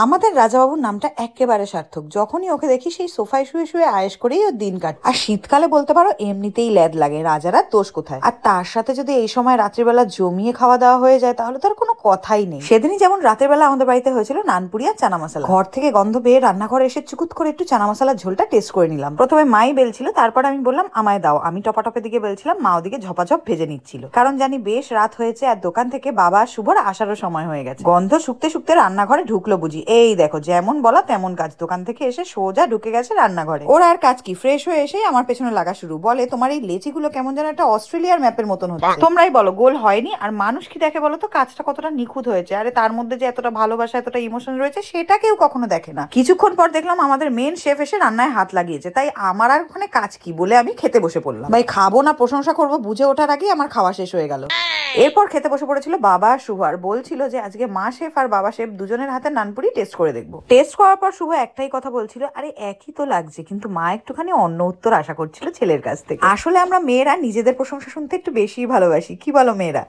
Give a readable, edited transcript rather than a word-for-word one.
আমাদের রাজাবাবুর নামটা একেবারে সার্থক। যখনই ওকে দেখি সেই সোফায় শুয়ে শুয়ে আয়েশ করেই ওর দিন কাটে। আর শীতকালে বলতে পারো এমনিতেই ল্যাদ লাগে, রাজারা দোষ কোথায়। আর তার সাথে যদি এই সময় রাত্রিবেলা জমিয়ে খাওয়া দাওয়া হয়ে যায় তাহলে তো আর কোনো কথাই নেই। সেদিনই যেমন রাতের বেলা আমাদের বাড়িতে হয়েছিল নানপুরি আর চানা মশলা। ঘর থেকে গন্ধ পেয়ে রান্নাঘরে এসে চুকুত করে একটু চানা মশলার ঝোলটা টেস্ট করে নিলাম। প্রথমে মাই বেলছিল, তারপর আমি বললাম আমায় দাও। আমি টপাটপের দিকে বেলছিলাম, মা ওদিকে ঝপাঝপ ভেজে নিচ্ছিল। কারণ জানি বেশ রাত হয়েছে আর দোকান থেকে বাবা আর শুভর আসারও সময় হয়ে গেছে। গন্ধ শুকতে শুকতে রান্নাঘরে ঢুকলো বুঝি। এই দেখো যেমন বলা তেমন কাজ, দোকান থেকে এসে সোজা ঢুকে গেছে রান্নাঘরে। ওর আর কাজ কি, ফ্রেশ হয়ে এসেই আমার পেছনে লাগা শুরু। বলে তোমার এই লেচিগুলো কেমন যেন একটা অস্ট্রেলিয়ার ম্যাপের মতন হচ্ছে, তোমরাই বলো গোল হয়নি? আর মানুষ কি দেখে বলো তো কাজটা কতটা নিখুঁত হয়েছে? আরে তার মধ্যে যে এতটা ভালোবাসা এতটা ইমোশন রয়েছে সেটা কেউ কখনো দেখে না। কিছুক্ষণ পর দেখলাম আমাদের মেন শেফ এসে রান্নায় হাত লাগিয়েছে, তাই আমার আর ওখানে কাজ কি বলে আমি খেতে বসে পড়লাম। ভাই খাবো না প্রশংসা করবো বুঝে ওঠার আগেই আমার খাওয়া শেষ হয়ে গেল। এরপর খেতে বসে পড়েছিল বাবা আর শুভ, আর বলছিল যে আজকে মা শেফ আর বাবা শেফ দুজনের হাতে নানপুরি টেস্ট করে দেখবো। টেস্ট করার পর শুভ একটাই কথা বলছিল, আরে একই তো লাগছে, কিন্তু মা একটুখানি অন্য উত্তর আশা করছিল ছেলের কাছ থেকে। আসলে আমরা মেয়েরা নিজেদের প্রশংসা শুনতে একটু বেশি ভালোবাসি, কি বলো মেয়েরা?